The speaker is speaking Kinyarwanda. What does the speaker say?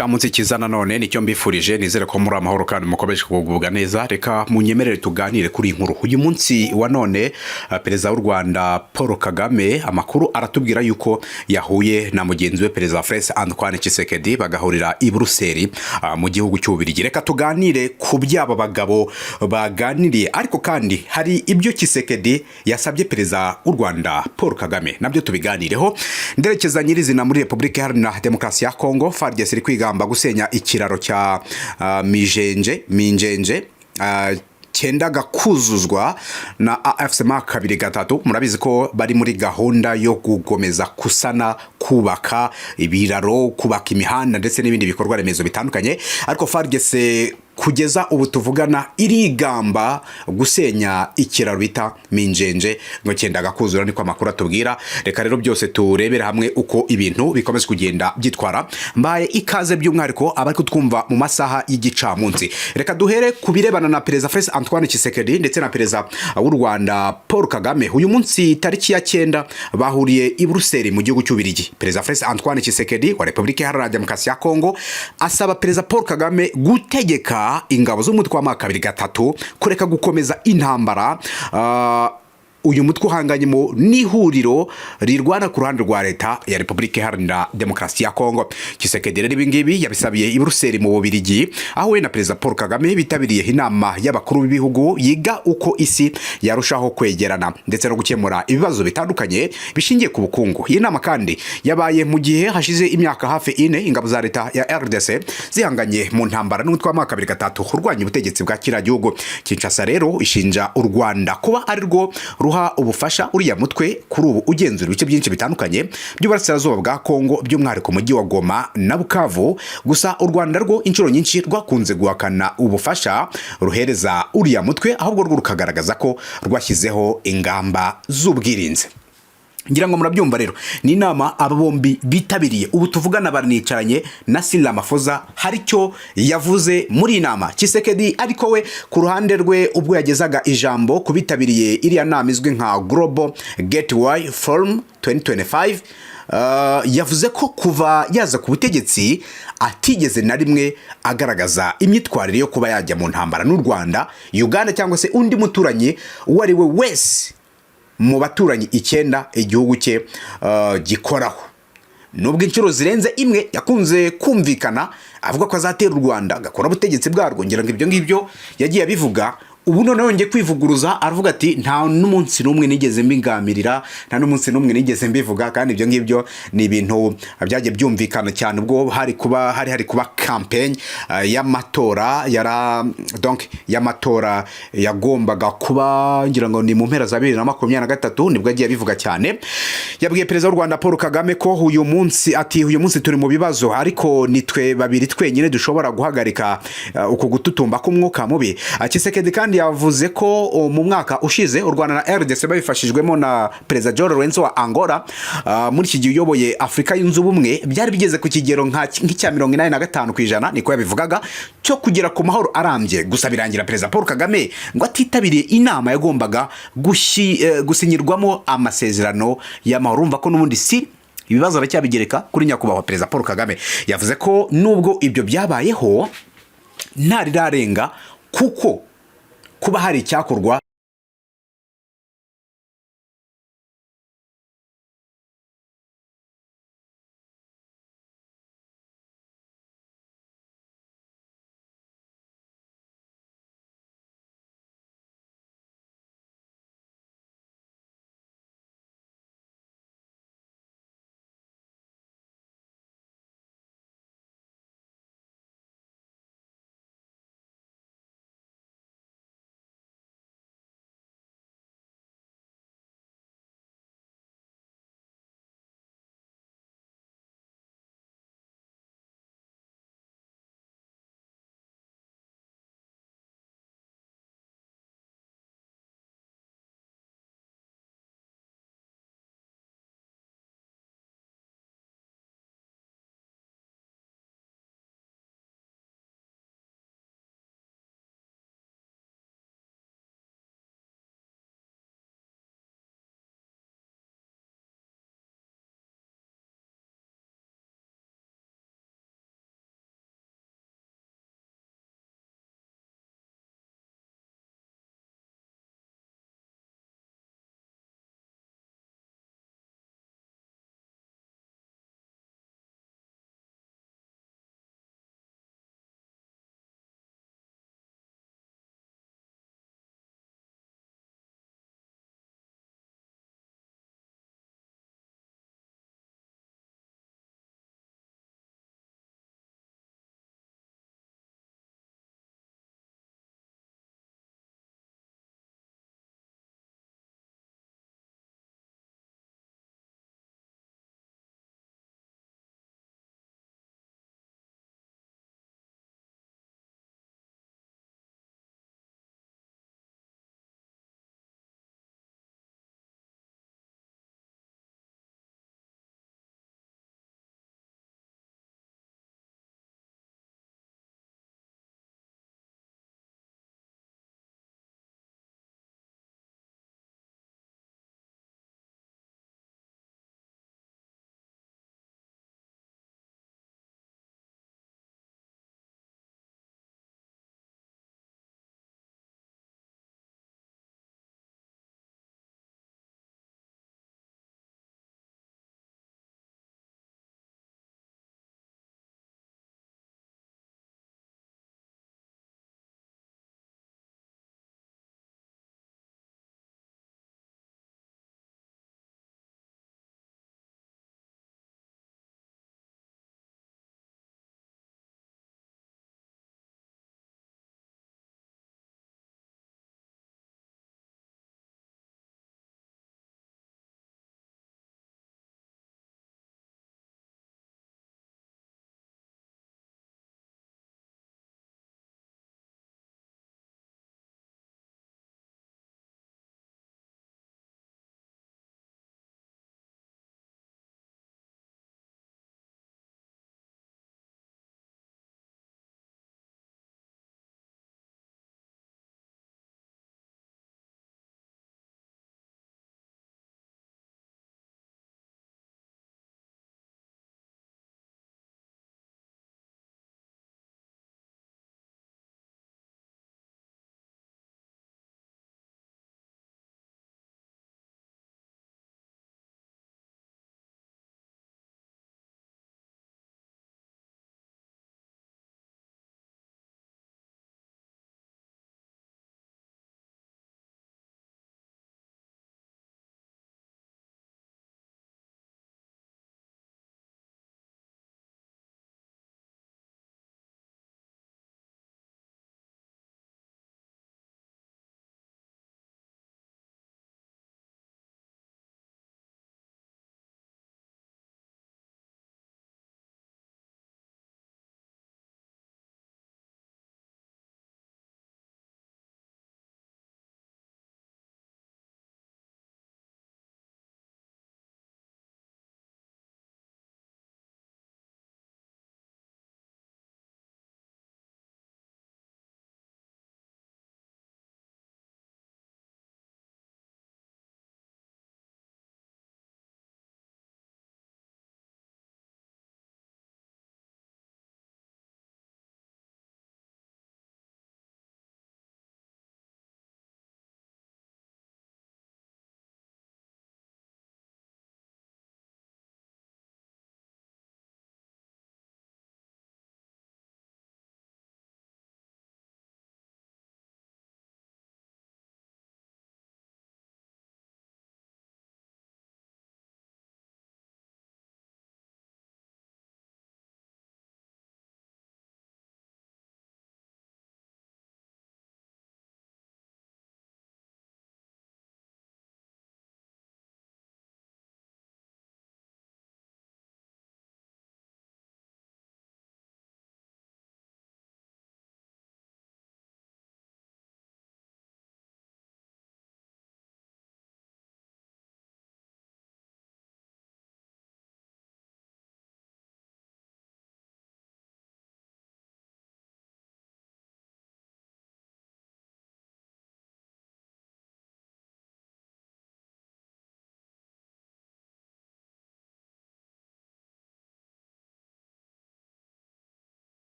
gicamunsi cyiza nanone nicyo mbifurije nizere ko muri amahoro kandi mukomeje kugubwa neza. Reka munyemerere tuganire kuri inkuru uyu munsi wa none. Perezida w'u Rwanda Paul Kagame amakuru aratubwira yuko yahuye na mugenzi we Perezida Antoine Tshisekedi bagahurira i Buruseli mu gihugu cy'Ububiligi. Reka tuganire ku byaba bagabo baganiriye, ariko kandi hari ibyo Tshisekedi yasabye Perezida w'u Rwanda Paul Kagame nabyo tubiganireho. Nderekeza nyirizina muri Repubulika Iharanira Demokarasi ya Kongo. FARDC iri kwigamba gusenya ikiraro cya Minjenje cyendaga kuzuzwa na AFSM 2-3. Murabizi ko bari muri gahunda yo kugomeza kusana, kubaka ibiraro, kubaka imihanda ndetse n'ibindi bikorwa remezo bitandukanye, ariko FARDC kugeza ubu tuvugana irigamba gusenya ikiraro bita Minjenje ngo cyendaga kuzura, niko amakuru atubwira. Reka rero byose turebera hamwe uko ibintu bikomeza kugenda byitwara. Mbaye ikaze by'umwariko abari kutwumva mu masaha y'igicamunsi. Reka duhere kubirebana na Perezida Antoine Tshisekedi ndetse na Perezida w'u Rwanda Paul Kagame. Uyu munsi tariki ya 9 bahuriye i Buruseli mu gihugu cy'Ububiligi. Perezida Antoine Tshisekedi wa Repubulika Iharanira Demokarasi ya Kongo asaba Perezida Paul Kagame gutegeka ingabo z'umutwe wa 2-3 kureka gukomeza intambara uyu mutwe uhanganyemo n'ihuriro rirwana ku ruhande rwa leta ya Repubulika Iharanira Demokarasi ya Kongo. Tshisekedi rero ibingibi yabisabiye i Buruseli mu Bubiligi, aho we na Perezida Paul Kagame bitabiriye inama y'abakuru b'ibihugu yiga uko isi yarushaho kwegerana ndetse no gukemura ibibazo bitandukanye bishingiye ku bukungu. Iyi nama kandi yabaye mu gihe hashize imyaka hafi 4 ingabo za leta ya RDC zihanganye mu ntambara n'umutwe wa 2-3 urwanya ubutegetsi bwa kiriya gihugu. Kinshasa rero ishinja u Rwanda kuba ari rwo ruha ubufasha uriya mutwe kuri ubu ugenzura ibice byinshi bitandukanye by'uburasirazuba bwa Kongo, by'umwihariko mujyi wa Goma na Bukavu. Gusa u Rwanda rwo inshuro nyinshi rwakunze guhakana ubufasha ruhereza uriya mutwe, ahubwo rwo rukagaragaza ko rwashyizeho ingamba z'ubwirinzi. Ngira ngo murabyumva rero ni inama aba bombi bitabiriye. Ubu tuvugana baranicaranye na Ramaphosa hari cyo yavuze muri inama. Tshisekedi ariko we ku ruhande rwe ubwo yagezaga ijambo kubitabiriye iriya nama izwi nka Global Gateway Forum 2025, yavuze ko kuva yaza ku butegetsi atigeze na rimwe agaragaza imyitwarire yo kuba yajya mu ntambara n'u Rwanda, Uganda cyangwa se undi muturanyi uwo ari we wese mu baturanyi 9 igihugu cye gikoraho. Nubwo inshuro zirenze imwe yakunze kumvikana avuga ko azatera u Rwanda agakora ubutegetsi bwarwo, ngira ngo ibyo ngibyo yagiye abivuga. Ubu none yongeye kwivuguruza aravuga ati nta n'umunsi n'umwe nigeze mbingamirira, nta n'umunsi n'umwe nigeze mbivuga. Kandi ibyo ngibyo ni ibintu byagiye byumvikana cyane ubwo hari kuba campaign y'amatora y'amatora yagombaga kuba, ngira ngo ni mu mpera za 2023 nibwo agiye bivuga cyane. Yabwiye Perezida w'u Rwanda Paul Kagame ko uyu munsi turi mu bibazo, ariko nitwe babiri twenyine dushobora guhagarika uko gututumba k'umwuka mubi. Tshisekedi kandi yavuze ko mu mwaka ushize u Rwanda na RDC babifashijwemo na Perezida John Lorenzo wa Angola muri iki gihe uyoboye Afrika yunze ubumwe byari bigeze ku kigero nk'icya 85%, niko yabivugaga, cyo kugera ku mahoro arambye. Gusa birangira Perezida Paul Kagame ngo atitabiriye inama yagombaga gusinyirwamo amasezerano y'amahoro. Urumva ko n'ubundi si ibibazo aracyabigereka kuri nyakubahwa Perezida Paul Kagame. Yavuze ko nubwo ibyo byabayeho ntarirarenga kuko kuba hari icyakorwa